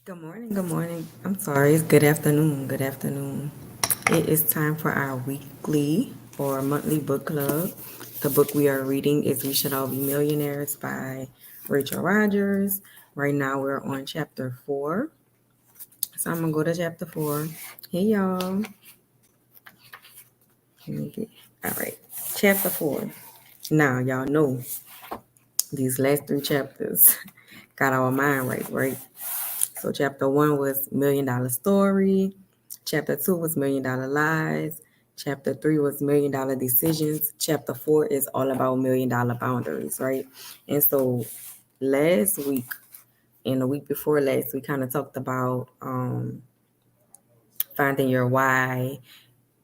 Good morning. Good morning. I'm sorry. It's good afternoon. Good afternoon. It is time for our weekly or monthly book club. The book we are reading is We Should All Be Millionaires by Rachel Rogers. Right now we're on chapter 4. So I'm going to go to chapter 4. Hey, y'all. All right. Chapter 4. Now, y'all know these last 3 chapters got our mind right, right? So chapter 1 was $1 million story. Chapter 2 was $1 million lies. Chapter 3 was $1 million decisions. Chapter 4 is all about $1 million boundaries, right? And so last week and the week before last, we kind of talked about finding your why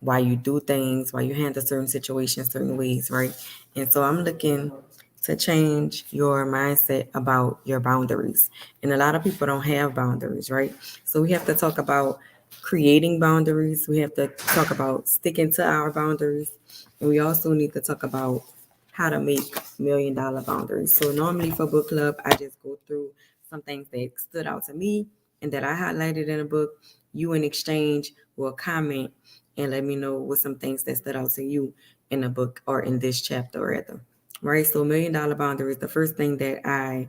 you do things, why you handle certain situations certain ways, right? And so I'm looking to change your mindset about your boundaries. And a lot of people don't have boundaries, right? So we have to talk about creating boundaries. We have to talk about sticking to our boundaries. And we also need to talk about how to make $1 million boundaries. So normally for book club, I just go through some things that stood out to me and that I highlighted in a book. You in exchange will comment and let me know what some things that stood out to you in the book or in this chapter rather. Right. So $1 million boundaries. The first thing that I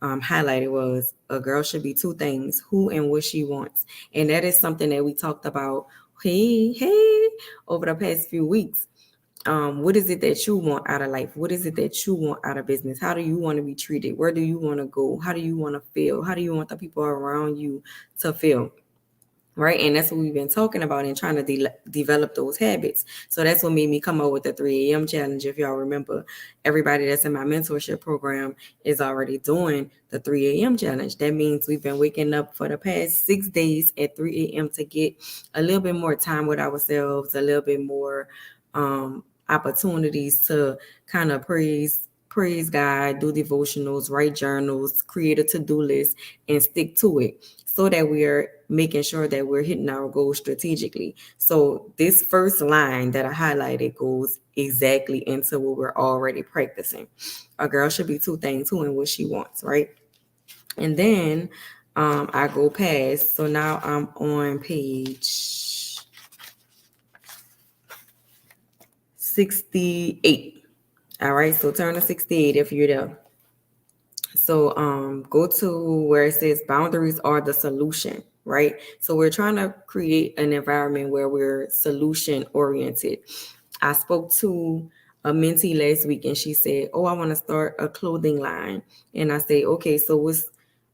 highlighted was a girl should be 2 things: who and what she wants, and that is something that we talked about. Hey, over the past few weeks. What is it that you want out of life? What is it that you want out of business? How do you want to be treated? Where do you want to go? How do you want to feel? How do you want the people around you to feel? Right. And that's what we've been talking about and trying to develop those habits. So that's what made me come up with the 3 a.m. challenge. If y'all remember, everybody that's in my mentorship program is already doing the 3 a.m. challenge. That means we've been waking up for the past 6 days at 3 a.m. to get a little bit more time with ourselves, a little bit more opportunities to kind of praise God, do devotionals, write journals, create a to-do list, and stick to it so that we are making sure that we're hitting our goals strategically. So this first line that I highlighted goes exactly into what we're already practicing. A girl should be 2 things: who and what she wants, right? And then I go past. So now I'm on page 68. All right, so turn to 68 if you're there. So go to where it says boundaries are the solution, right? So we're trying to create an environment where we're solution oriented. I spoke to a mentee last week and she said, "Oh, I want to start a clothing line." And I say, "Okay, so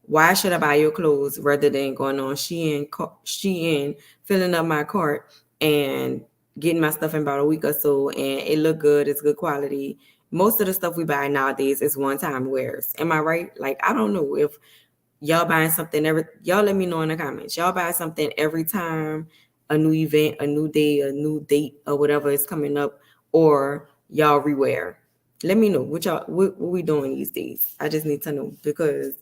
why should I buy your clothes rather than going on Shein, filling up my cart and getting my stuff in about a week or so, and it look good, it's good quality. Most of the stuff we buy nowadays is one-time wears. Am I right? Like, I don't know if y'all buying something y'all let me know in the comments. Y'all buy something every time a new event, a new day, a new date, or whatever is coming up, or y'all rewear. Let me know what we doing these days. I just need to know because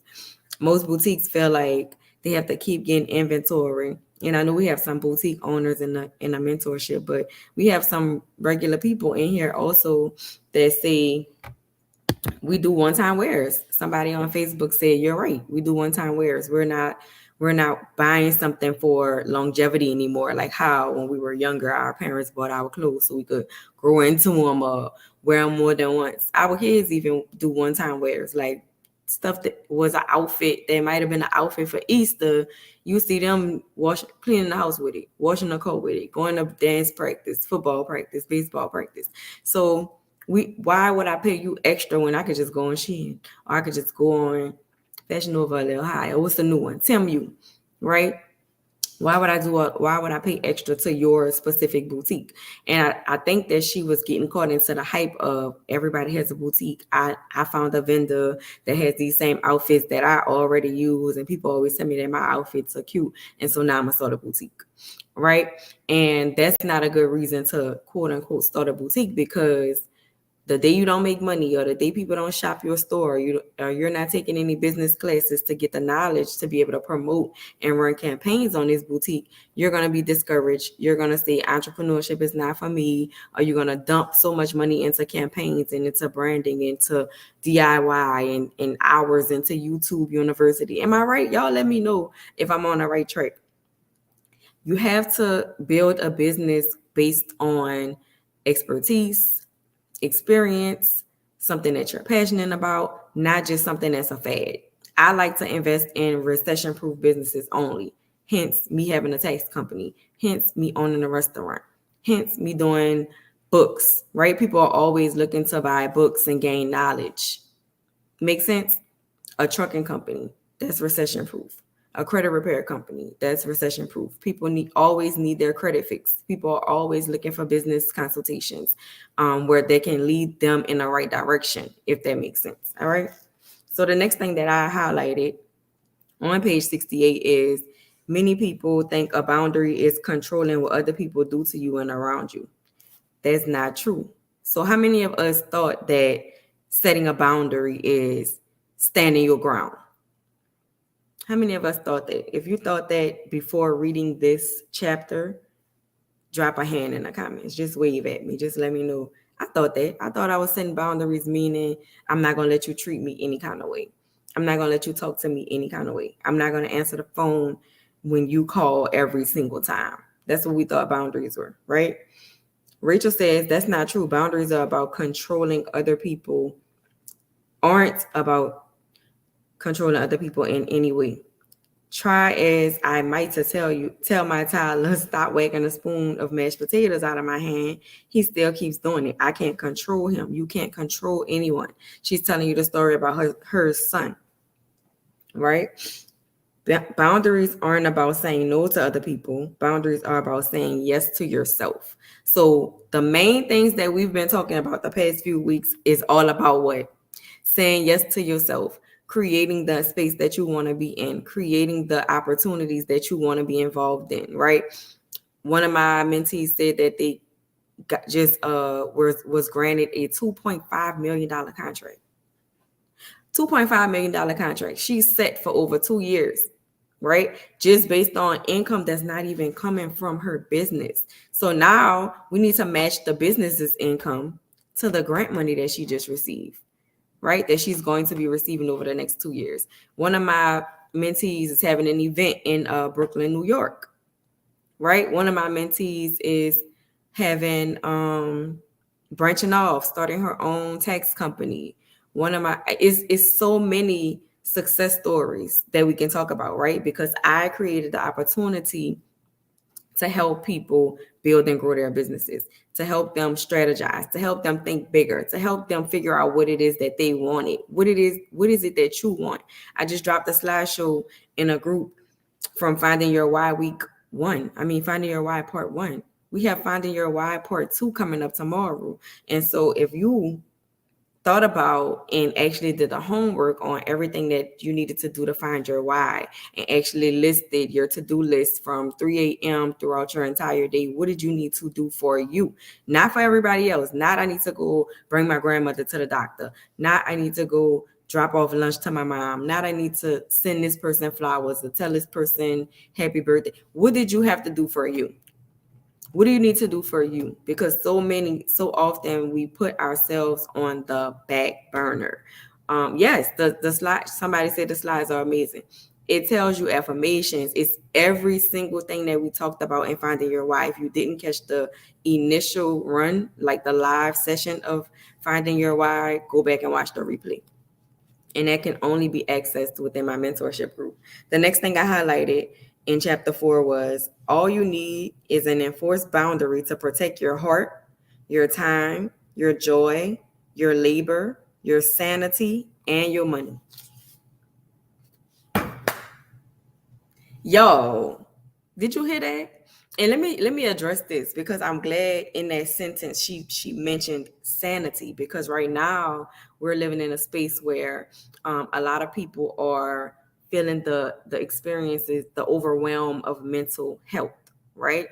most boutiques feel like they have to keep getting inventory. And I know we have some boutique owners in the mentorship, but we have some regular people in here also that say we do one-time wears. Somebody on Facebook said, "You're right. We do one-time wears. We're not buying something for longevity anymore. Like how when we were younger, our parents bought our clothes so we could grow into them or wear them more than once. Our kids even do one-time wears, like stuff that was an outfit that might have been an outfit for Easter. You see them cleaning the house with it, washing the car with it, going to dance practice, football practice, baseball practice. So why would I pay you extra when I could just go on Shein or I could just go on Fashion Nova a little higher? What's the new one? Tell you, right? Why would I pay extra to your specific boutique? And I think that she was getting caught into the hype of everybody has a boutique. I found a vendor that has these same outfits that I already use, and people always tell me that my outfits are cute, and so now I'm gonna start a boutique, right? And that's not a good reason to quote unquote start a boutique because The day you don't make money, or the day people don't shop your store, you're not taking any business classes to get the knowledge to be able to promote and run campaigns on this boutique, you're going to be discouraged. You're going to say entrepreneurship is not for me, or you're going to dump so much money into campaigns and into branding, into DIY, and hours into YouTube University. Am I right? Y'all let me know if I'm on the right track. You have to build a business based on expertise, experience, something that you're passionate about, not just something that's a fad. I like to invest in recession-proof businesses only. Hence me having a tax company. Hence me owning a restaurant. Hence me doing books, right? People are always looking to buy books and gain knowledge. Make sense? A trucking company, that's recession-proof. A credit repair company, that's recession-proof. People always need their credit fixed. People are always looking for business consultations where they can lead them in the right direction, if that makes sense. All right. So the next thing that I highlighted on page 68 is many people think a boundary is controlling what other people do to you and around you. That's not true. So how many of us thought that setting a boundary is standing your ground? How many of us thought that? If you thought that before reading this chapter, drop a hand in the comments. Just wave at me. Just let me know. I thought that. I thought I was setting boundaries, meaning I'm not going to let you treat me any kind of way. I'm not going to let you talk to me any kind of way. I'm not going to answer the phone when you call every single time. That's what we thought boundaries were, right? Rachel says that's not true. Boundaries are about controlling other people, aren't about controlling other people in any way. Try as I might to tell my toddler, stop wagging a spoon of mashed potatoes out of my hand, he still keeps doing it. I can't control him. You can't control anyone. She's telling you the story about her son, right? Boundaries aren't about saying no to other people. Boundaries are about saying yes to yourself. So the main things that we've been talking about the past few weeks is all about what? Saying yes to yourself, creating the space that you want to be in, creating the opportunities that you want to be involved in, right? One of my mentees said that they was granted a $2.5 million contract. $2.5 million contract. She's set for over 2 years, right? Just based on income that's not even coming from her business. So now we need to match the business's income to the grant money that she just received, right? That she's going to be receiving over the next 2 years. One of my mentees is having an event in Brooklyn, New York, right? One of my mentees is having branching off, starting her own tax company. One of my is so many success stories that we can talk about, right? Because I created the opportunity to help people build and grow their businesses, to help them strategize, to help them think bigger, to help them figure out what it is that they wanted. What is it that you want? I just dropped a slideshow in a group from Finding Your Why Finding Your Why Part 1. We have Finding Your Why Part 2 coming up tomorrow. And so if you thought about and actually did the homework on everything that you needed to do to find your why, and actually listed your to-do list from 3 a.m. throughout your entire day, what did you need to do for you? Not for everybody else. Not I need to go bring my grandmother to the doctor. Not I need to go drop off lunch to my mom. Not I need to send this person flowers or tell this person happy birthday. What did you have to do for you? What do you need to do for you? Because so often we put ourselves on the back burner. Yes, the slide, somebody said the slides are amazing. It tells you affirmations. It's every single thing that we talked about in Finding Your Why. If you didn't catch the initial run, like the live session of Finding Your Why, go back and watch the replay. And that can only be accessed within my mentorship group. The next thing I highlighted in chapter 4 was all you need is an enforced boundary to protect your heart, your time, your joy, your labor, your sanity, and your money. Yo, did you hear that? And let me address this, because I'm glad in that sentence she mentioned sanity, because right now we're living in a space where a lot of people are feeling the experiences, the overwhelm of mental health, right?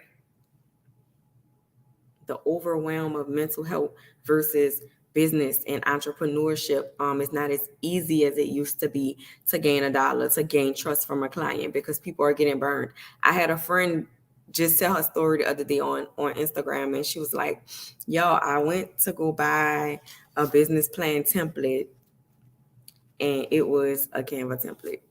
The overwhelm of mental health versus business and entrepreneurship is not as easy as it used to be to gain a dollar, to gain trust from a client, because people are getting burned. I had a friend just tell her story the other day on Instagram, and she was like, yo, I went to go buy a business plan template, and it was a Canva template.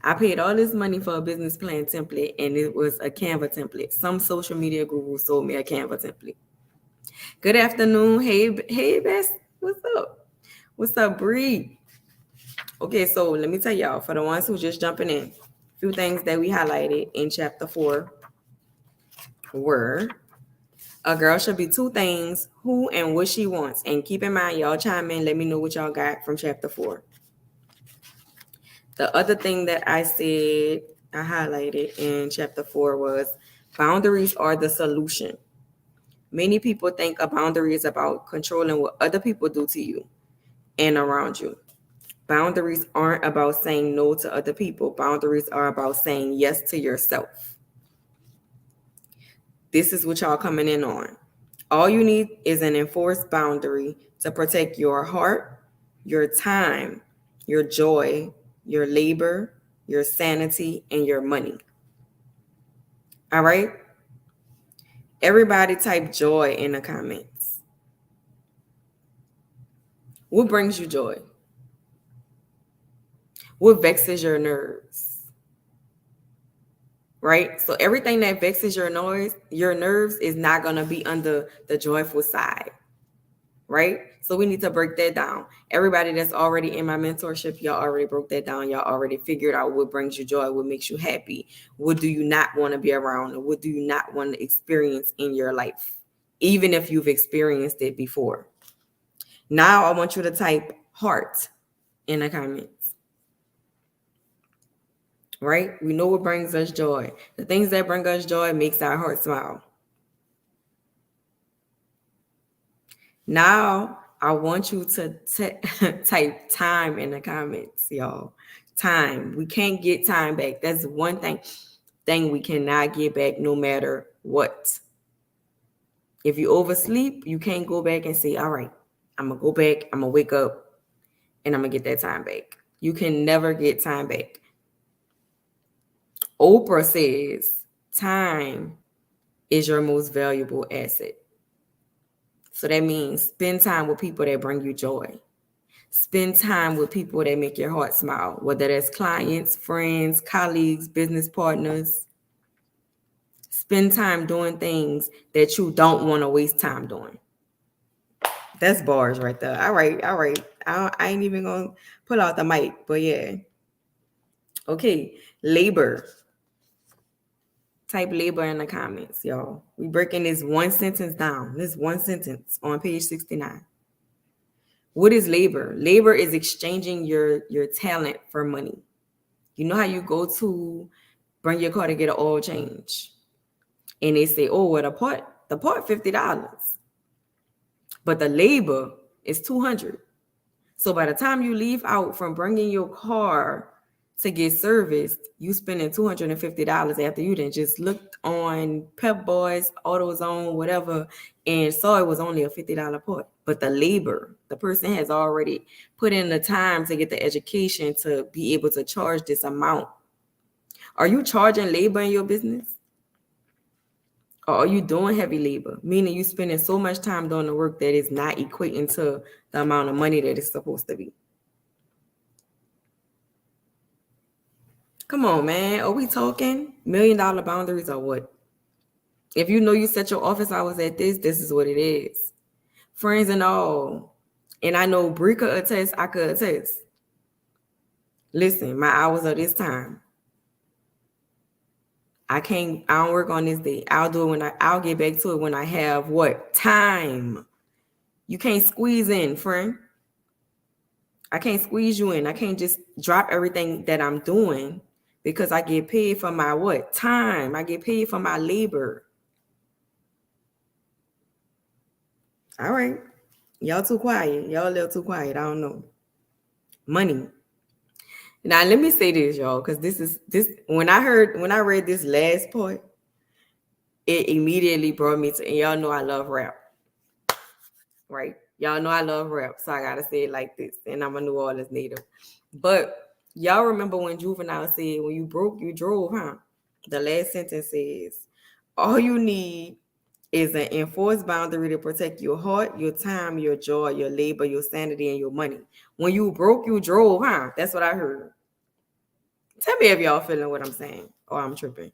I paid all this money for a business plan template, and it was a Canva template. Some social media guru sold me a Canva template. Good afternoon. Hey, Bess. What's up? What's up, Bree? Okay, so let me tell y'all, for the ones who just jumping in, a few things that we highlighted in chapter 4 were a girl should be 2 things, who and what she wants. And keep in mind, y'all chime in, let me know what y'all got from chapter 4. The other thing that I said, I highlighted in chapter 4 was boundaries are the solution. Many people think a boundary is about controlling what other people do to you and around you. Boundaries aren't about saying no to other people. Boundaries are about saying yes to yourself. This is what y'all coming in on. All you need is an enforced boundary to protect your heart, your time, your joy, your labor, your sanity, and your money. All right? Everybody type joy in the comments. What brings you joy? What vexes your nerves? Right? So everything that vexes your nerves is not going to be under the joyful side. Right? So we need to break that down. Everybody that's already in my mentorship, y'all already broke that down. Y'all already figured out what brings you joy, what makes you happy. What do you not want to be around? Or what do you not want to experience in your life? Even if you've experienced it before. Now I want you to type heart in the comments. Right? We know what brings us joy. The things that bring us joy makes our heart smile. Now I want you to type time in the comments, y'all. Time. We can't get time back. That's one thing we cannot get back no matter what. If you oversleep, you can't go back and say, all right, I'm going to go back, I'm going to wake up, and I'm going to get that time back. You can never get time back. Oprah says time is your most valuable asset. So that means spend time with people that bring you joy. Spend time with people that make your heart smile, whether that's clients, friends, colleagues, business partners. Spend time doing things that you don't want to waste time doing. That's bars right there. All right. I ain't even going to pull out the mic, but yeah. Okay, labor. Type labor in the comments, y'all. We breaking this one sentence down. This one sentence on page 69. What is labor? Labor is exchanging your talent for money. You know how you go to bring your car to get an oil change, and they say, oh, well, the part $50, but the labor is $200. So by the time you leave out from bringing your car to get serviced, you spending $250 after you then just looked on Pep Boys, AutoZone, whatever, and saw it was only a $50 part. But the labor, the person has already put in the time to get the education to be able to charge this amount. Are you charging labor in your business? Or are you doing heavy labor? Meaning you spending so much time doing the work that is not equating to the amount of money that it's supposed to be. Come on, man. Are we talking $1 million boundaries or what? If you know you set your office hours at this is what it is. Friends and all. And I know Bree could attest, I could attest. Listen, my hours are this time. I don't work on this day. I'll do it I'll get back to it when I have what? Time. You can't squeeze in, friend. I can't squeeze you in. I can't just drop everything that I'm doing because I get paid for my what? Time. I get paid for my labor. All right. Y'all too quiet. Y'all a little too quiet. I don't know. Money. Now let me say this, y'all, because this when I read this last part, it immediately brought me to, and y'all know I love rap. Right? Y'all know I love rap, so I gotta say it like this. And I'm a New Orleans native. But y'all remember when Juvenile said, when you broke, you drove, huh? The last sentence says, all you need is an enforced boundary to protect your heart, your time, your joy, your labor, your sanity, and your money. When you broke, you drove, huh? That's what I heard. Tell me if y'all feeling what I'm saying, or I'm tripping.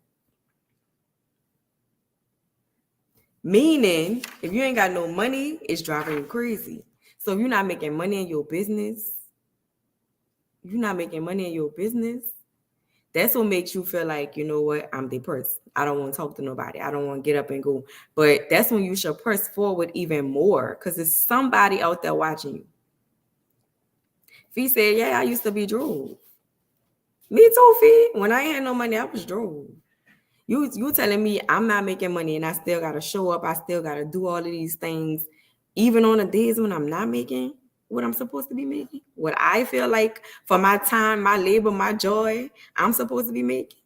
Meaning, if you ain't got no money, it's driving you crazy. So if you're not making money in your business, that's what makes you feel like, you know what, I'm depressed. I don't want to talk to nobody. I don't want to get up and go. But that's when you should press forward even more, because there's somebody out there watching you. Fee said, yeah, I used to be drove. Me too, Fee. When I ain't had no money, I was drove. You telling me I'm not making money and I still gotta show up, I still gotta do all of these things, even on the days when I'm not making what I'm supposed to be making, what I feel like for my time, my labor, my joy, I'm supposed to be making.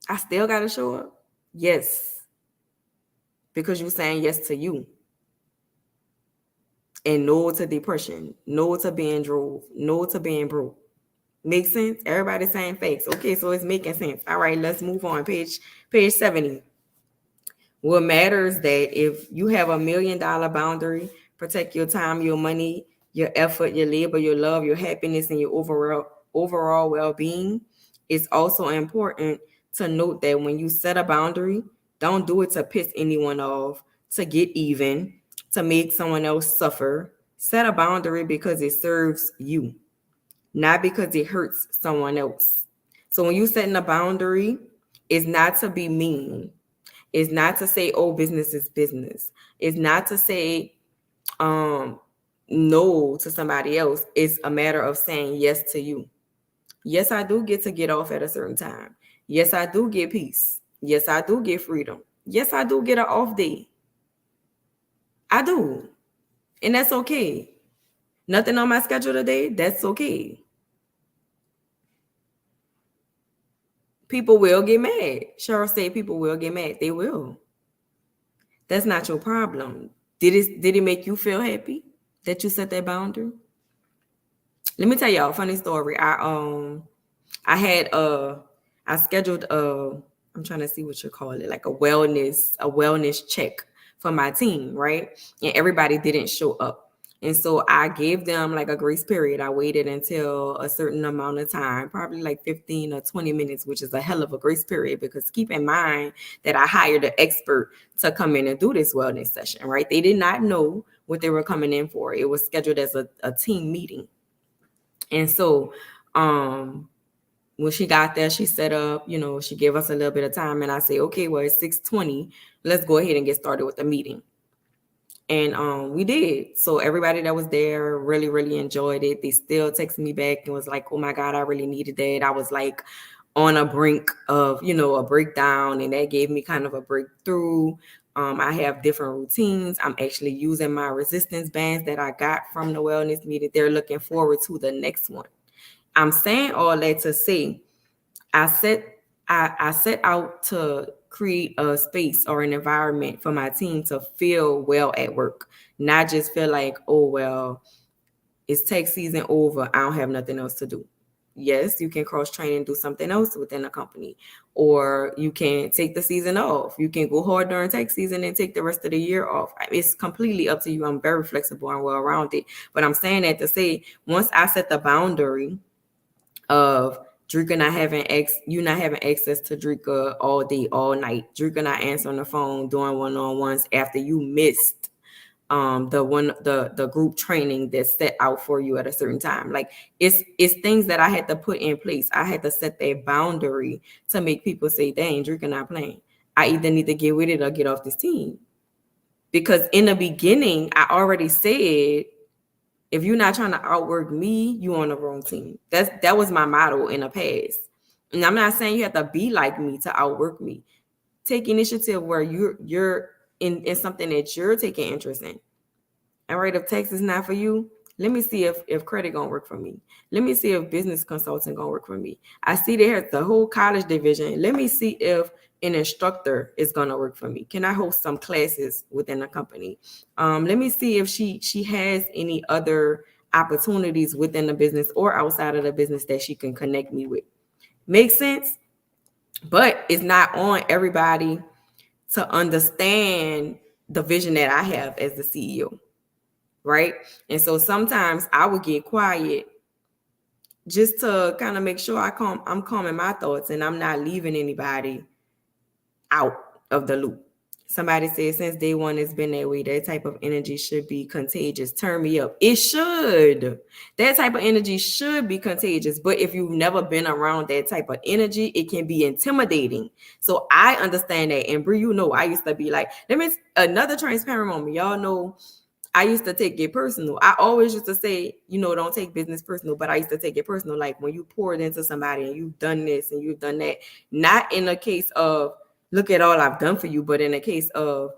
I still gotta show up. Yes. Because you're saying yes to you. And no to depression, no to being drove, no to being broke. Make sense? Everybody's saying facts. Okay, so it's making sense. All right, let's move on. Page 70. What matters that if you have $1 million boundary, protect your time, your money, your effort, your labor, your love, your happiness, and your overall well-being. It's also important to note that when you set a boundary, don't do it to piss anyone off, to get even, to make someone else suffer. Set a boundary because it serves you, not because it hurts someone else. So when you setting a boundary, it's not to be mean. It's not to say, oh, business is business. It's not to say no to somebody else. It's a matter of saying yes to you. Yes, I do get to get off at a certain time. Yes, I do get peace. Yes, I do get freedom. Yes, I do get an off day. I do. And that's okay. Nothing on my schedule today, that's okay. People will get mad. Cheryl said people will get mad. They will. That's not your problem. Did it make you feel happy that you set that boundary? Let me tell y'all a funny story. I had I scheduled I'm trying to see what you call it, like a wellness check for my team, right? And everybody didn't show up. And so I gave them like a grace period. I waited until a certain amount of time, probably like 15 or 20 minutes, which is a hell of a grace period, because keep in mind that I hired an expert to come in and do this wellness session, right? They did not know what they were coming in for. It was scheduled as a team meeting. And so when she got there, she set up, she gave us a little bit of time, and I say, okay, well, it's 6:20. Let's go ahead and get started with the meeting. And we did. So everybody that was there really, really enjoyed it. They still texted me back and was like, oh my God, I really needed that. I was like on a brink of, a breakdown, and that gave me kind of a breakthrough. I have different routines. I'm actually using my resistance bands that I got from the wellness meeting. They're looking forward to the next one. I'm saying all that to say, I set out to create a space or an environment for my team to feel well at work, not just feel like, oh, well, it's tax season over, I don't have nothing else to do. Yes, you can cross train and do something else within a company, or you can take the season off. You can go hard during tax season and take the rest of the year off. It's completely up to you. I'm very flexible and well around it. But I'm saying that to say, once I set the boundary of Drika not having access to Drika all day, all night. Drika not answering the phone, doing one-on-ones after you missed the group training that's set out for you at a certain time. Like it's things that I had to put in place. I had to set that boundary to make people say, dang, Drika not playing. I either need to get with it or get off this team. Because in the beginning, I already said, if you're not trying to outwork me, you on the wrong team. That was my motto in the past. And I'm not saying you have to be like me to outwork me. Take initiative where you're in something that you're taking interest in. All right, if tax is not for you, let me see if credit gonna work for me. Let me see if business consulting gonna work for me. I see there's the whole college division. Let me see if an instructor is going to work for me? Can I host some classes within the company? Let me see if she has any other opportunities within the business or outside of the business that she can connect me with. Makes sense? But it's not on everybody to understand the vision that I have as the CEO, right? And so sometimes I would get quiet just to kind of make sure I'm calming my thoughts and I'm not leaving anybody out of the loop. Somebody said since day one it's been that way. That type of energy should be contagious. Turn me up. It should. That type of energy should be contagious. But if you've never been around that type of energy, it can be intimidating. So I understand that. And Bree, you know, I used to be like, let me another transparent moment. Y'all know I used to take it personal. I always used to say, you know, don't take business personal, but I used to take it personal. Like when you pour it into somebody and you've done this and you've done that, not in a case of look at all I've done for you, but in a case of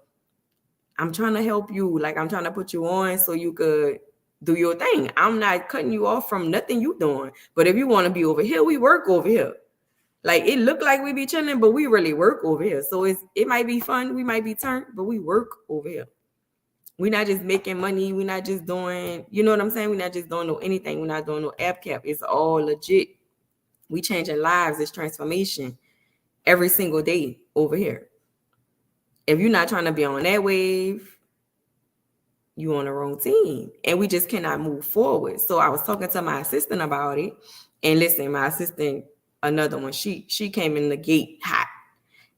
I'm trying to help you. Like I'm trying to put you on so you could do your thing. I'm not cutting you off from nothing you doing. But if you want to be over here, we work over here. Like it look like we be chilling, but we really work over here. So it might be fun. We might be turned, but we work over here. We're not just making money. We're not just doing, you know what I'm saying? We're not just doing no anything. We're not doing no app cap. It's all legit. We changing lives. It's transformation every single day over here. If you're not trying to be on that wave, you on the wrong team. And we just cannot move forward. So I was talking to my assistant about it. And listen, my assistant, another one, she came in the gate hot.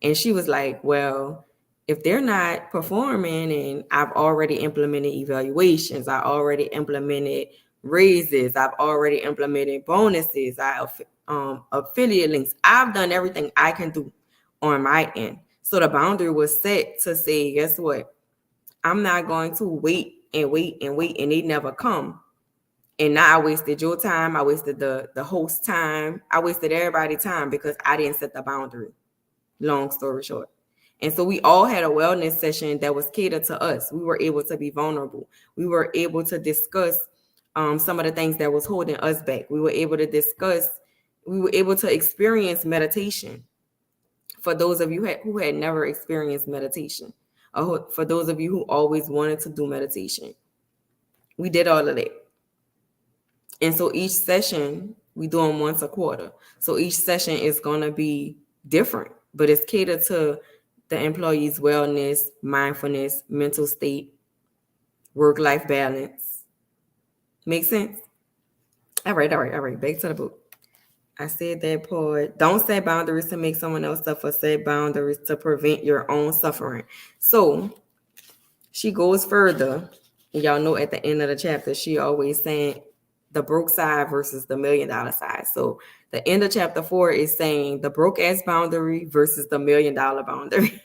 And she was like, well, if they're not performing and I've already implemented evaluations, I already implemented raises, I've already implemented bonuses, affiliate links, I've done everything I can do on my end. So the boundary was set to say, guess what? I'm not going to wait and wait and wait and they never come. And now I wasted your time. I wasted the host time. I wasted everybody's time because I didn't set the boundary. Long story short. And so we all had a wellness session that was catered to us. We were able to be vulnerable. We were able to discuss some of the things that was holding us back. We were able to experience meditation. For those of you who had never experienced meditation, or for those of you who always wanted to do meditation, we did all of that. And so each session, we do them once a quarter. So each session is going to be different, but it's catered to the employee's wellness, mindfulness, mental state, work-life balance. Make sense? All right. Back to the book. I said that part. Don't set boundaries to make someone else suffer. Set boundaries to prevent your own suffering. So she goes further. And y'all know at the end of the chapter, she always saying the broke side versus the $1 million side. So the end of chapter 4 is saying the broke ass boundary versus the $1 million boundary.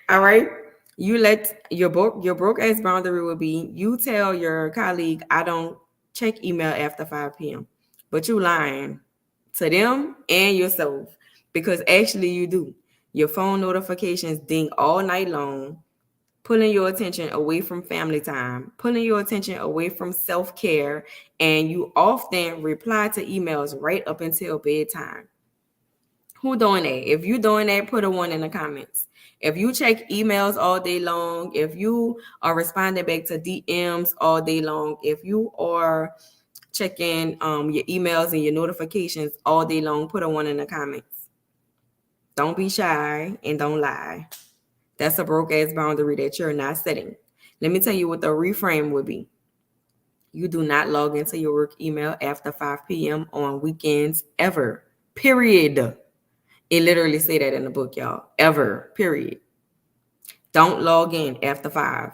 All right. You let your broke ass boundary will be you tell your colleague, I don't check email after 5 p.m. But you lying to them and yourself because actually you do. Your phone notifications ding all night long, pulling your attention away from family time, pulling your attention away from self-care, and you often reply to emails right up until bedtime. Who doing that? If you doing that, put a 1 in the comments. If you check emails all day long, if you are responding back to DMs all day long, if you are checking your emails and your notifications all day long, put a 1 in the comments. Don't be shy and don't lie. That's a broke ass boundary that you're not setting. Let me tell you what the reframe would be. You do not log into your work email after 5 p.m. on weekends ever. Period. It literally say that in the book, y'all. Ever. Period. Don't log in after 5.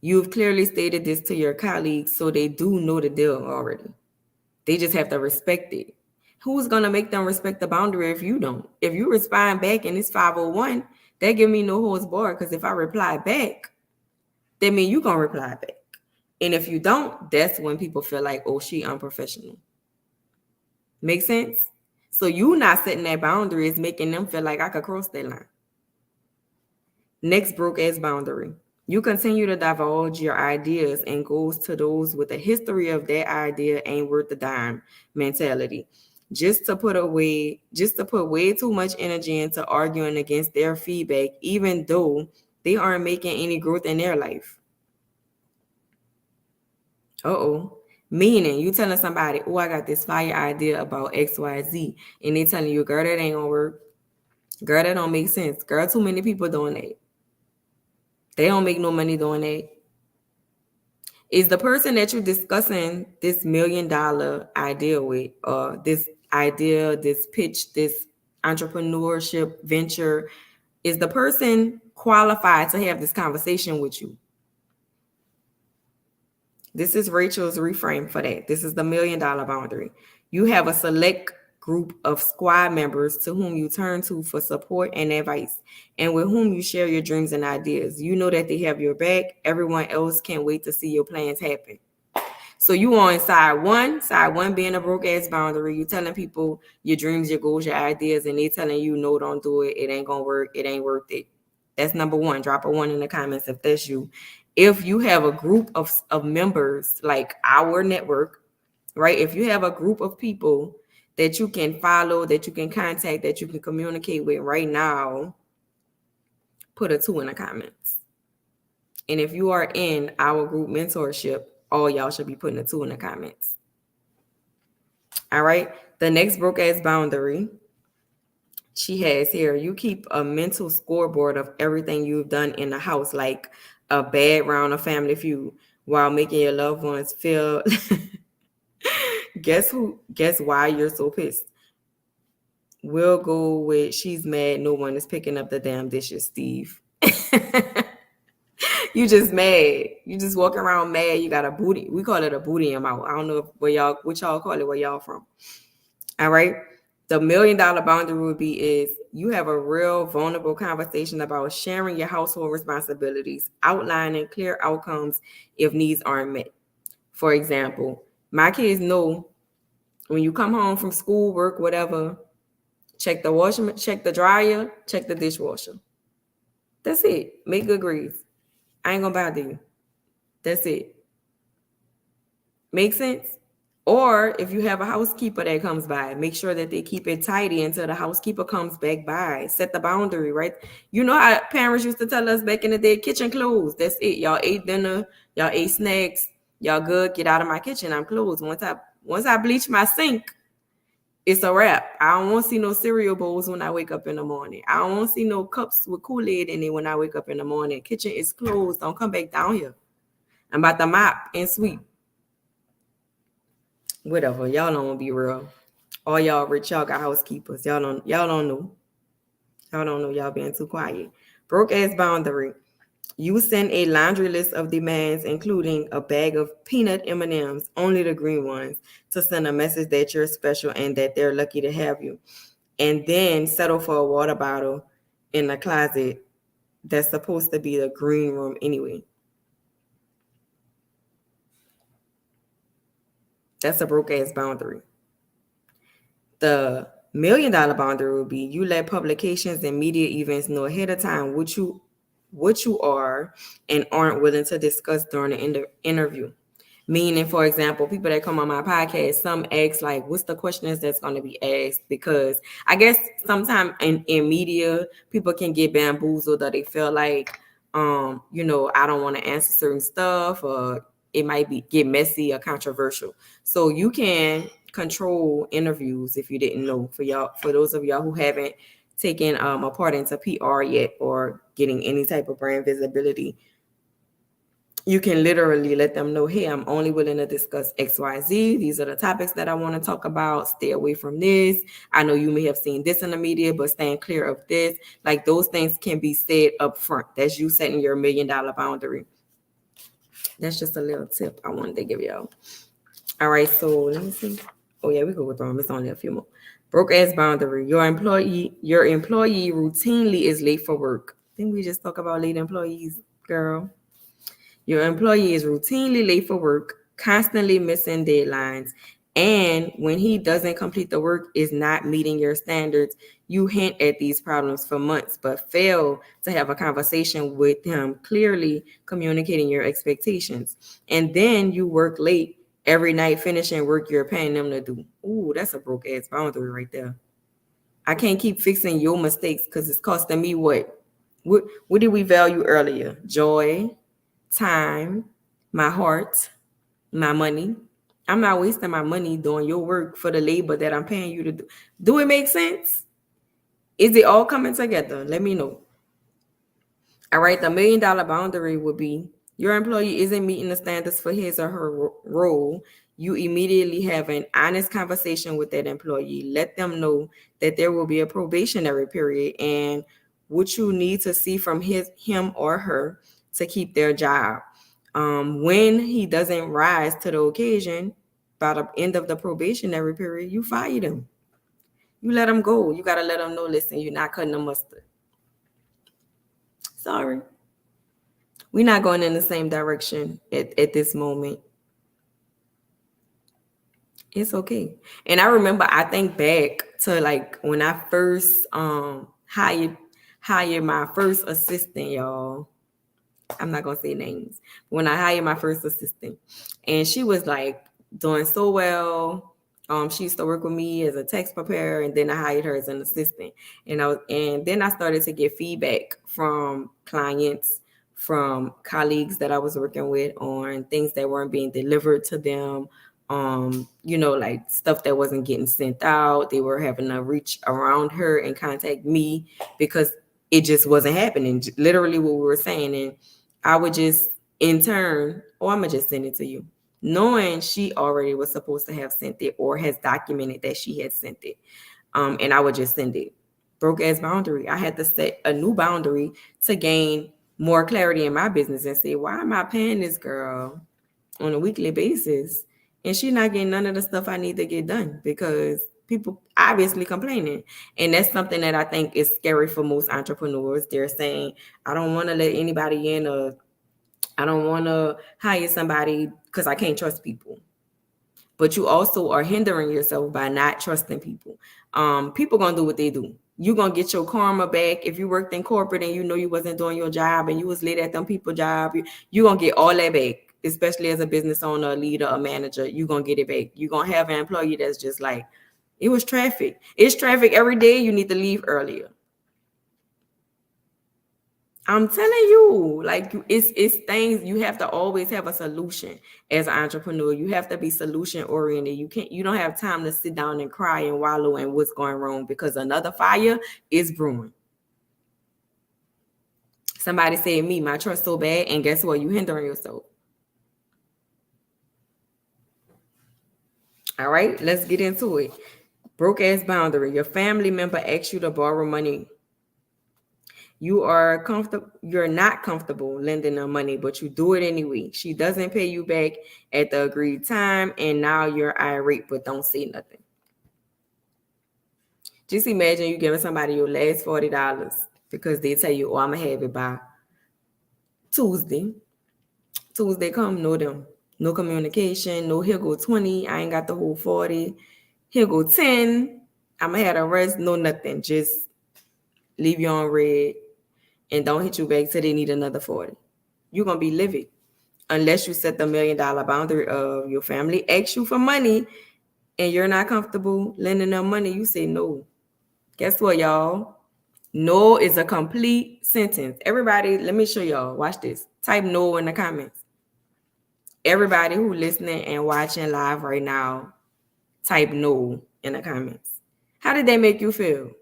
You've clearly stated this to your colleagues, so they do know the deal already. They just have to respect it. Who's going to make them respect the boundary if you don't? If you respond back and it's 501, that give me no holds barred because if I reply back, that means you're going to reply back. And if you don't, that's when people feel like, oh, she unprofessional. Make sense? So you not setting that boundary is making them feel like I could cross that line. Next broke ass boundary. You continue to divulge your ideas and goals to those with a history of that idea ain't worth the dime mentality. just to put way too much energy into arguing against their feedback, even though they aren't making any growth in their life. Meaning you telling somebody, oh, I got this fire idea about XYZ, and they telling you, girl, that ain't gonna work. Girl, that don't make sense. Girl, too many people doing that. They don't make no money doing that. Is the person that you're discussing this $1 million idea with, this idea, this pitch, this entrepreneurship venture, is the person qualified to have this conversation with you? This is Rachel's reframe for that. This is the $1 million boundary. You have a select group of squad members to whom you turn to for support and advice, and with whom you share your dreams and ideas. You know that they have your back. Everyone else can't wait to see your plans happen. So you on side one being a broke ass boundary. You telling people your dreams, your goals, your ideas, and they telling you, no, don't do it. It ain't gonna work. It ain't worth it. That's number one. Drop a 1 in the comments if that's you. If you have a group of members like our network, right? If you have a group of people that you can follow, that you can contact, that you can communicate with right now, put a 2 in the comments. And if you are in our group mentorship, all y'all should be putting a 2 in the comments. All right. The next broke ass boundary she has here, you keep a mental scoreboard of everything you've done in the house, like a bad round of Family Feud, while making your loved ones feel. Guess why you're so pissed? We'll go with she's mad no one is picking up the damn dishes, Steve. You just mad. You just walk around mad. You got a booty. We call it a booty in your mouth. I don't know what y'all call it, where y'all from. All right. The $1 million boundary would be is you have a real vulnerable conversation about sharing your household responsibilities, outlining clear outcomes if needs aren't met. For example, my kids know when you come home from school, work, whatever, check the washer, check the dryer, check the dishwasher. That's it. Make good grades. I ain't gonna bother you. That's it. Make sense? Or if you have a housekeeper that comes by, make sure that they keep it tidy until the housekeeper comes back by. Set the boundary, right? You know how parents used to tell us back in the day, kitchen closed. That's it. Y'all ate dinner, y'all ate snacks, y'all good. Get out of my kitchen. I'm closed. Once I bleach my sink, it's a wrap. I don't want to see no cereal bowls when I wake up in the morning. I don't want to see no cups with Kool-Aid in it when I wake up in the morning. Kitchen is closed. Don't come back down here. I'm about to mop and sweep. Whatever. Y'all don't want to be real. All y'all rich, y'all got housekeepers. Y'all don't know. Y'all don't know. Y'all being too quiet. Broke ass boundary. You send a laundry list of demands, including a bag of peanut M&Ms, only the green ones, to send a message that you're special and that they're lucky to have you. And then settle for a water bottle in the closet that's supposed to be the green room anyway. That's a broke ass boundary. The $1 million boundary would be you let publications and media events know ahead of time what you are and aren't willing to discuss during the interview. Meaning, for example, people that come on my podcast, some ask like, what's the questions that's going to be asked? Because I guess sometimes in media, people can get bamboozled that they feel like, I don't want to answer certain stuff, or it might get messy or controversial. So you can control interviews if you didn't know. For those of y'all who haven't taken a part into PR yet or getting any type of brand visibility, you can literally let them know, hey, I'm only willing to discuss XYZ. These are the topics that I want to talk about. Stay away from this. I know you may have seen this in the media, but stand clear of this. Like those things can be said up front. That's you setting your $1 million boundary. That's just a little tip I wanted to give y'all. All right, so let me see. Oh yeah, we go with them. It's only a few more. Broke ass boundary. Your employee routinely is late for work. Didn't we just talk about late employees, girl? Your employee is routinely late for work, constantly missing deadlines, and when he doesn't complete the work, is not meeting your standards. You hint at these problems for months, but fail to have a conversation with him, clearly communicating your expectations. And then you work late every night finishing work you're paying them to do. Ooh, that's a broke ass boundary right there. I can't keep fixing your mistakes because it's costing me what? What did we value earlier? Joy, time, my heart, my money. I'm not wasting my money doing your work for the labor that I'm paying you to do. Do it make sense? Is it all coming together? Let me know. All right, the $1 million boundary would be your employee isn't meeting the standards for his or her role. You immediately have an honest conversation with that employee. Let them know that there will be a probationary period and what you need to see from him or her to keep their job. When he doesn't rise to the occasion, by the end of the probationary period, you fire them. You let them go. You got to let them know, listen, you're not cutting the mustard. Sorry. We're not going in the same direction at this moment. It's okay. And I remember, I think back to like when I first hired my first assistant, y'all. I'm not gonna say names. When I hired my first assistant, and she was like doing so well. She used to work with me as a text preparer, and then I hired her as an assistant. And then I started to get feedback from clients, from colleagues that I was working with on things that weren't being delivered to them. Like stuff that wasn't getting sent out. They were having to reach around her and contact me because it just wasn't happening. Literally what we were saying. And I would just in turn, I'm gonna just send it to you, knowing she already was supposed to have sent it or has documented that she had sent it. And I would just send it. Broke ass boundary. I had to set a new boundary to gain more clarity in my business and say, why am I paying this girl on a weekly basis and she's not getting none of the stuff I need to get done? Because people obviously complaining. And that's something that I think is scary for most entrepreneurs. They're saying, I don't want to let anybody in, or I don't want to hire somebody because I can't trust people. But you also are hindering yourself by not trusting people. People gonna do what they do. You're gonna get your karma back. If you worked in corporate and you know you wasn't doing your job and you was late at them people job, you're gonna get all that back. Especially as a business owner, a leader, a manager, you're gonna get it back. You're gonna have an employee that's just like, it was traffic. It's traffic every day. You need to leave earlier. I'm telling you, like it's things you have to always have a solution as an entrepreneur. You have to be solution oriented. You don't have time to sit down and cry and wallow in what's going wrong because another fire is brewing. Somebody said me, my trust so bad, and guess what? You hindering yourself. All right, let's get into it. Broke ass boundary. Your family member asks you to borrow money. You're not comfortable lending them money, but you do it anyway. She doesn't pay you back at the agreed time, and now you're irate but don't say nothing. Just imagine you giving somebody your last $40 because they tell you, oh, I'm gonna have it by Tuesday. Tuesday come, no them. No communication, no here go 20. I ain't got the whole 40. Here go 10. I'm gonna have the rest, no nothing. Just leave you on red and don't hit you back till they need another 40. You're gonna be livid unless you set the $1 million boundary of your family asks you for money and you're not comfortable lending them money. You say no. Guess what, y'all? No is a complete sentence. Everybody, let me show y'all. Watch this. Type no in the comments. Everybody who listening and watching live right now, type no in the comments. How did that make you feel?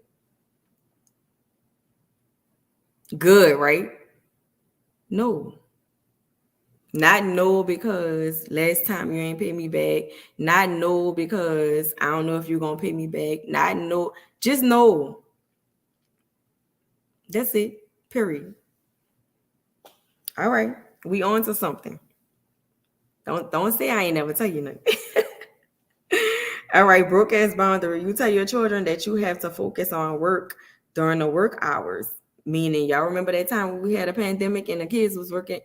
Good, right? No. Not no because last time you ain't pay me back. Not no because I don't know if you're gonna pay me back. Not no, just no. That's it. Period. All right. We on to something. Don't say I ain't never tell you nothing. All right, broke ass boundary. You tell your children that you have to focus on work during the work hours. Meaning, y'all remember that time when we had a pandemic and the kids was working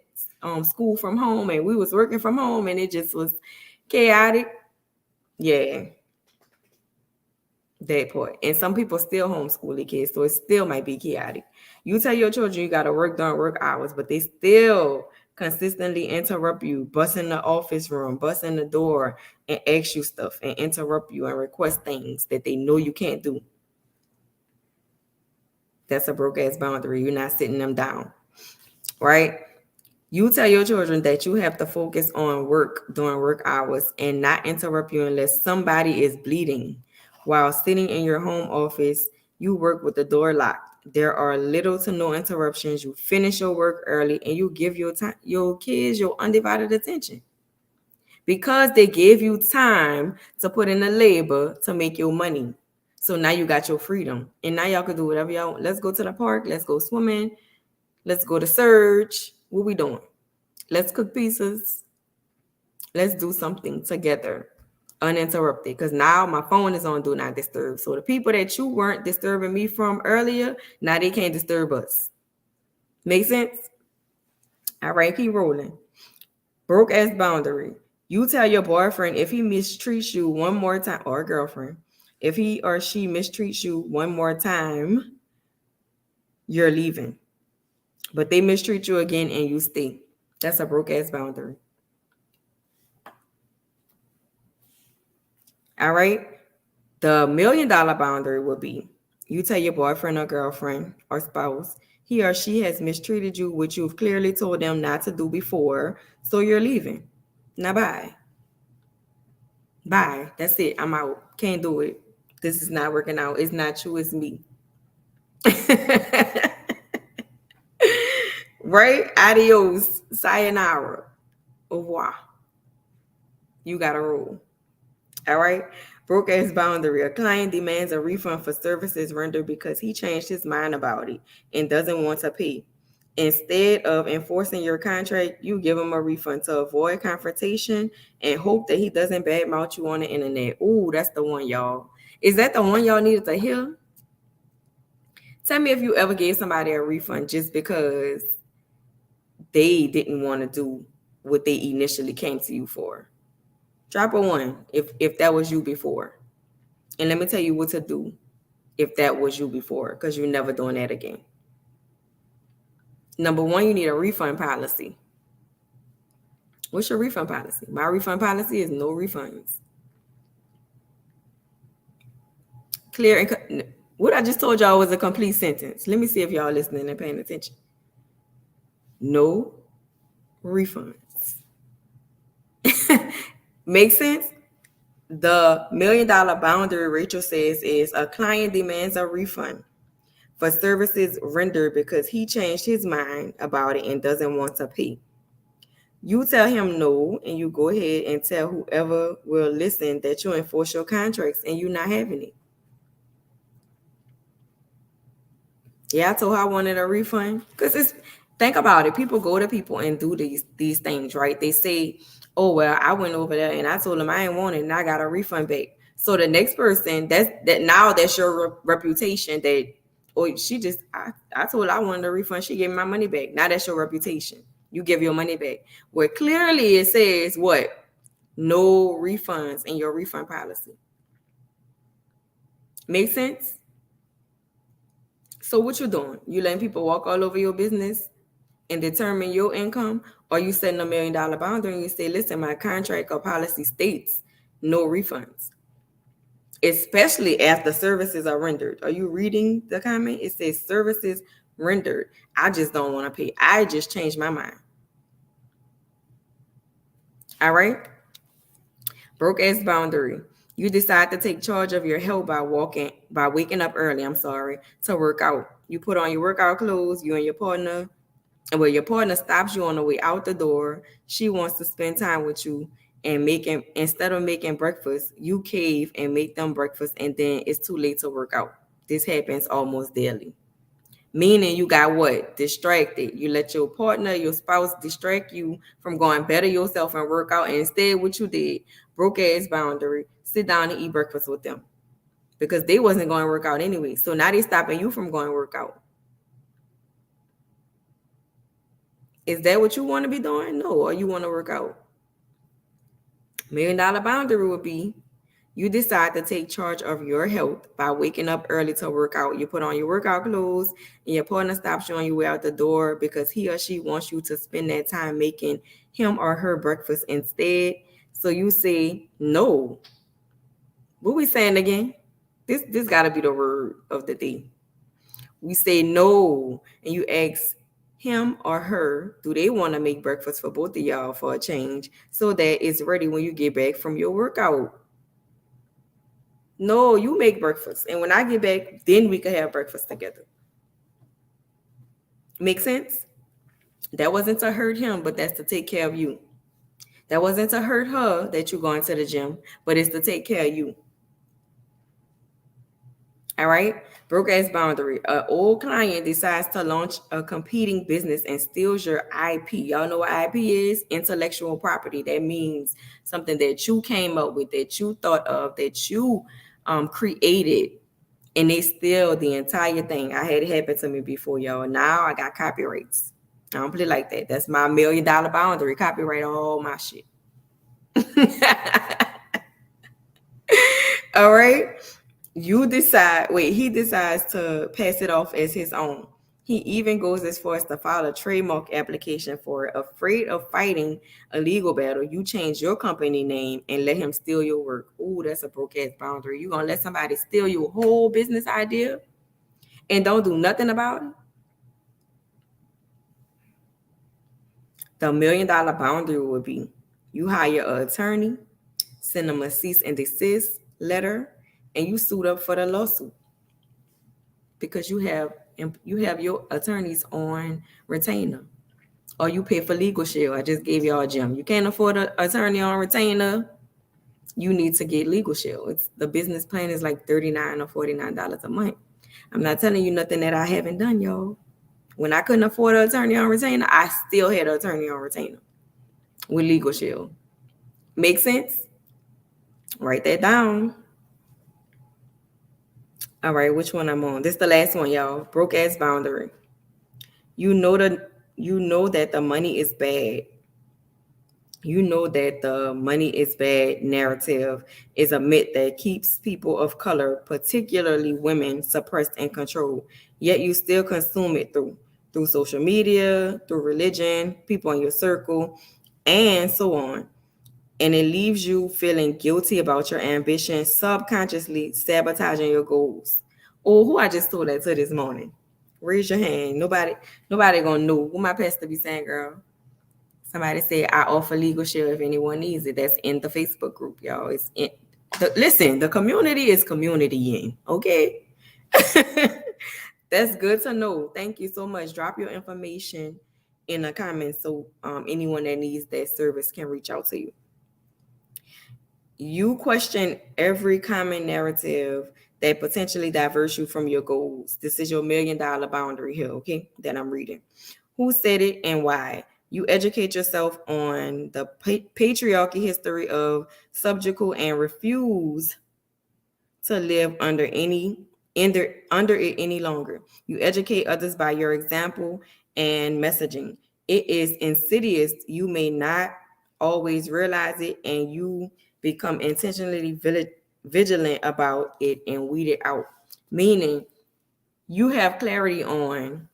school from home and we was working from home and it just was chaotic. Yeah, that part. And some people still homeschool their kids, so it still might be chaotic. You tell your children you got to work during work hours, but they still consistently interrupt you, bust in the office room, bust in the door, and ask you stuff and interrupt you and request things that they know you can't do. That's a broke ass boundary. You're not sitting them down, right? You tell your children that you have to focus on work during work hours and not interrupt you unless somebody is bleeding. While sitting in your home office, you work with the door locked. There are little to no interruptions. You finish your work early and you give your kids your undivided attention because they gave you time to put in the labor to make your money. So now you got your freedom and now y'all can do whatever y'all want. Let's go to the park. Let's go swimming. Let's go to Surge. What we doing? Let's cook pizzas. Let's do something together, uninterrupted. Because now my phone is on Do Not Disturb. So the people that you weren't disturbing me from earlier, now they can't disturb us. Make sense? All right, keep rolling. Broke ass boundary. You tell your boyfriend if he mistreats you one more time, or girlfriend, if he or she mistreats you one more time, you're leaving. But they mistreat you again and you stay. That's a broke ass boundary. All right. The $1 million boundary would be you tell your boyfriend or girlfriend or spouse he or she has mistreated you, which you've clearly told them not to do before, so you're leaving. Now, bye. Bye. That's it. I'm out. Can't do it. This is not working out. It's not you, it's me. Right? Adios. Sayonara. Au revoir. You got to roll. All right. Broke ass boundary. A client demands a refund for services rendered because he changed his mind about it and doesn't want to pay. Instead of enforcing your contract, you give him a refund to avoid confrontation and hope that he doesn't badmouth you on the internet. Ooh, that's the one, y'all. Is that the one y'all needed to hear? Tell me if you ever gave somebody a refund just because they didn't want to do what they initially came to you for. Drop a one if that was you before. And let me tell you what to do if that was you before, because you're never doing that again. Number one, you need a refund policy. What's your refund policy? My refund policy is no refunds. Clear and what I just told y'all was a complete sentence. Let me see if y'all listening and paying attention. No refunds. Make sense? The $1 million boundary, Rachel says, is a client demands a refund for services rendered because he changed his mind about it and doesn't want to pay. You tell him no, and you go ahead and tell whoever will listen that you enforce your contracts and you're not having it. Yeah, I told her I wanted a refund because think about it. People go to people and do these things, right? They say, "Oh well, I went over there and I told them I ain't want it and I got a refund back." So the next person, that's your reputation. That I told her I wanted a refund. She gave me my money back. Now that's your reputation. You give your money back. Where clearly it says what? No refunds in your refund policy. Make sense? So what you doing? You letting people walk all over your business and determine your income, or you setting $1 million boundary and you say, listen, my contract or policy states no refunds, especially after services are rendered. Are you reading the comment? It says services rendered. I just don't want to pay. I just changed my mind. All right. Broke ass boundary. You decide to take charge of your health by waking up early, to work out. You put on your workout clothes, you and your partner. Well, your partner stops you on the way out the door. She wants to spend time with you and instead of making breakfast, you cave and make them breakfast, and then it's too late to work out. This happens almost daily. Meaning you got what? Distracted. You let your partner, your spouse distract you from going better yourself and work out. And instead, what you did, broke ass boundary, sit down and eat breakfast with them because they wasn't going to work out anyway. So now they stopping you from going to work out. Is that what you want to be doing? No, or you want to work out? $1 million boundary would be You decide to take charge of your health by waking up early to work out. You put on your workout clothes and your partner stops you on your way out the door because he or she wants you to spend that time making him or her breakfast instead. So you say no. What we saying again? This gotta be the word of the day. We say no, and you ask him or her, do they want to make breakfast for both of y'all for a change so that it's ready when you get back from your workout? No, you make breakfast. And when I get back, then we can have breakfast together. Make sense? That wasn't to hurt him, but that's to take care of you. That wasn't to hurt her that you're going to the gym, but it's to take care of you. All right. Broke ass boundary. An old client decides to launch a competing business and steals your IP. Y'all know what IP is? Intellectual property. That means something that you came up with, that you thought of, that you created, and they steal the entire thing. I had it happen to me before, y'all. Now I got copyrights. I don't play like that. That's my $1 million boundary. Copyright all my shit. All right. He decides to pass it off as his own. He even goes as far as to file a trademark application for it. Afraid of fighting a legal battle, you change your company name and let him steal your work. Ooh, that's a broke ass boundary. You gonna let somebody steal your whole business idea and don't do nothing about it? The $1 million boundary would be you hire an attorney, send them a cease and desist letter, and you suit up for the lawsuit because you have your attorneys on retainer, or you pay for legal shield. I just gave y'all a gem. You can't afford an attorney on retainer, you need to get legal shield. The business plan is like $39 or $49 a month. I'm not telling you nothing that I haven't done, y'all. When I couldn't afford an attorney on retainer, I still had an attorney on retainer with legal shield. Make sense? Write that down. All right, which one I'm on? This is the last one, y'all. Broke ass boundary. You know that the money is bad. You know that the money is bad narrative is a myth that keeps people of color, particularly women, suppressed and controlled. Yet you still consume it through social media, through religion, people in your circle, and so on. And it leaves you feeling guilty about your ambition, subconsciously sabotaging your goals. Oh, who I just told that to this morning? Raise your hand. Nobody gonna know. What my pastor be saying, girl? Somebody said, I offer legal shield if anyone needs it. That's in the Facebook group, y'all. Listen, the community is communitying, okay? That's good to know. Thank you so much. Drop your information in the comments so anyone that needs that service can reach out to you. You question every common narrative that potentially diverts you from your goals. This is your $1 million boundary here, okay, that I'm reading. Who said it and why? You educate yourself on the patriarchy history of subjugate and refuse to live under it any longer. You educate others by your example and messaging. It is insidious. You may not always realize it, and you become intentionally vigilant about it and weed it out. Meaning, you have clarity on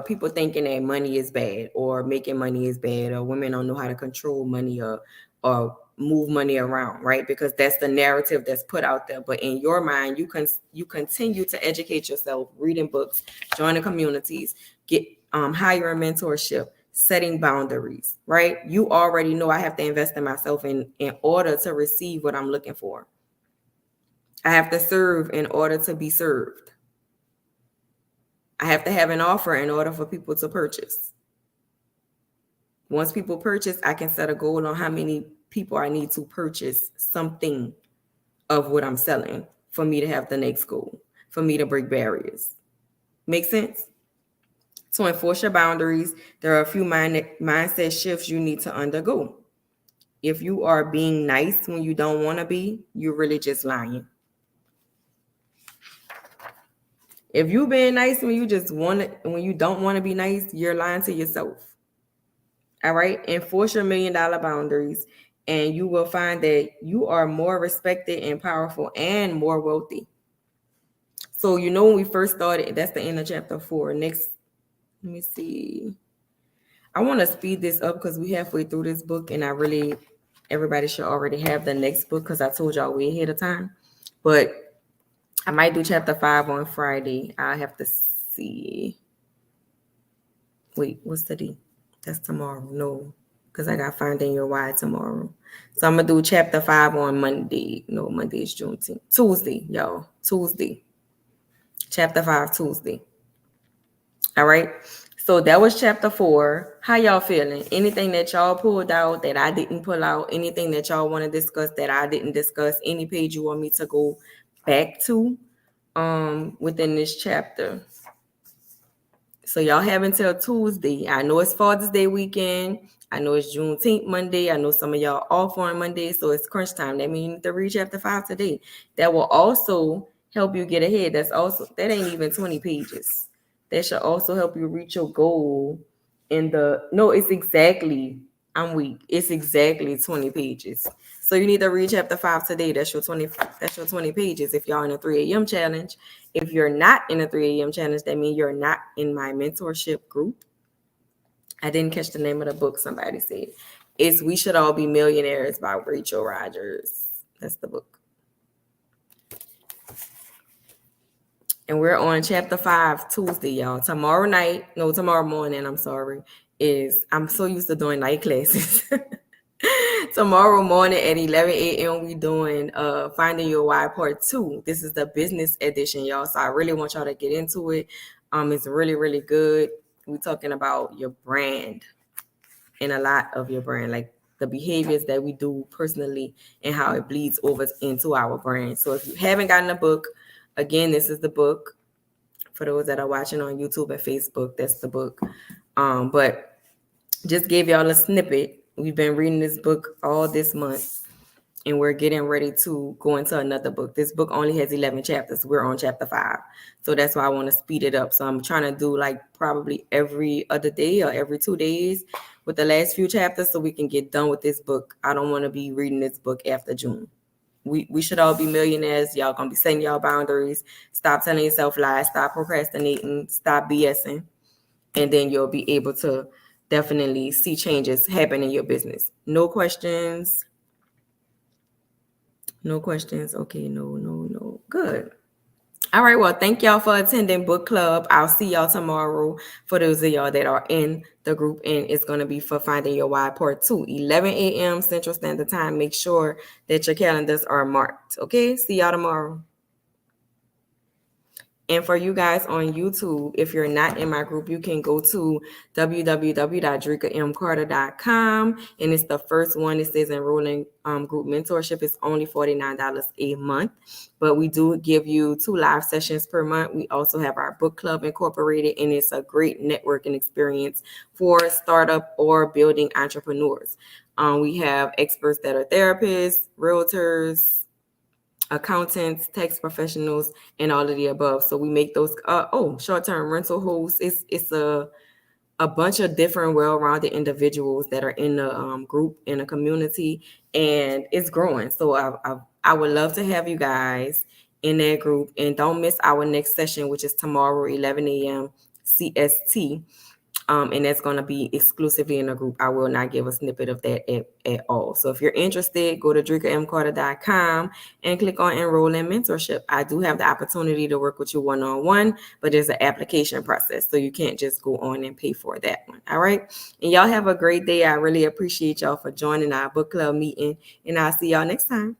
people thinking that money is bad or making money is bad or women don't know how to control money or move money around, right? Because that's the narrative that's put out there. But in your mind, you continue to educate yourself, reading books, joining communities, get hiring mentorship, setting boundaries, right? You already know I have to invest in myself in order to receive what I'm looking for. I have to serve in order to be served. I have to have an offer in order for people to purchase. Once people purchase, I can set a goal on how many people I need to purchase something of what I'm selling for me to have the next goal, for me to break barriers. Make sense? To enforce your boundaries, there are a few mindset shifts you need to undergo. If you are being nice when you don't want to be, you're really just lying. If you being nice when you don't want to be nice, you're lying to yourself. All right. Enforce your $1 million boundaries and you will find that you are more respected and powerful and more wealthy. So, when we first started, that's the end of chapter 4. Next, let me see. I want to speed this up because we halfway through this book, and everybody should already have the next book because I told y'all way ahead of time. But I might do chapter 5 on Friday. I have to see. Wait, what's the date? That's tomorrow. No, because I got Finding Your Why tomorrow. So I'm going to do chapter 5 on Monday. No, Monday is Juneteenth. Tuesday, y'all. Tuesday. Chapter 5, Tuesday. All right. So that was chapter 4. How y'all feeling? Anything that y'all pulled out that I didn't pull out? Anything that y'all want to discuss that I didn't discuss? Any page you want me to go back to within this chapter? So y'all have until Tuesday. I know it's Father's Day weekend. I know it's Juneteenth Monday. I know some of y'all off on Monday, so it's crunch time. That means you need to read chapter 5 today. That will also help you get ahead. That ain't even 20 pages. That should also help you reach your goal I'm weak. It's exactly 20 pages. So you need to read chapter 5 today. That's your 20 pages if y'all in a 3 a.m. challenge. If you're not in a 3 a.m. challenge, that means you're not in my mentorship group. I didn't catch the name of the book somebody said. It's We Should All Be Millionaires by Rachel Rodgers. That's the book. And we're on chapter 5 Tuesday, y'all. Tomorrow morning, I'm so used to doing night classes. Tomorrow morning at 11 a.m. we doing Finding Your Why Part 2. This is the business edition, y'all. So I really want y'all to get into it. It's really, really good. We're talking about your brand and a lot of your brand, like the behaviors that we do personally and how it bleeds over into our brand. So if you haven't gotten a book, again, this is the book. For those that are watching on YouTube and Facebook, that's the book. But just gave y'all a snippet. We've been reading this book all this month, and we're getting ready to go into another book. This book only has 11 chapters. We're on chapter 5. So that's why I want to speed it up. So I'm trying to do like probably every other day or every 2 days with the last few chapters so we can get done with this book. I don't want to be reading this book after June. We should all be millionaires. Y'all gonna be setting y'all boundaries. Stop telling yourself lies. Stop procrastinating. Stop BSing. And then you'll be able to definitely see changes happen in your business. No questions. No questions. Okay, no. Good. All right, well, thank y'all for attending book club. I'll see y'all tomorrow for those of y'all that are in the group, and it's going to be for Finding Your Why Part 2, 11 a.m. Central Standard Time. Make sure that your calendars are marked. Okay, see y'all tomorrow. And for you guys on YouTube, if you're not in my group, you can go to www.dricamcarter.com. And it's the first one. It says enrolling group mentorship is only $49 a month. But we do give you 2 live sessions per month. We also have our book club incorporated, and it's a great networking experience for startup or building entrepreneurs. We have experts that are therapists, realtors, accountants, tax professionals, and all of the above. So we make those short-term rental hosts. It's a bunch of different well-rounded individuals that are in the group, in the community, and it's growing. So I would love to have you guys in that group. And don't miss our next session, which is tomorrow, 11 a.m. CST. And that's going to be exclusively in a group. I will not give a snippet of that at all. So if you're interested, go to dricamcarter.com and click on enroll in mentorship. I do have the opportunity to work with you one-on-one, but there's an application process. So you can't just go on and pay for that one. All right. And y'all have a great day. I really appreciate y'all for joining our book club meeting, and I'll see y'all next time.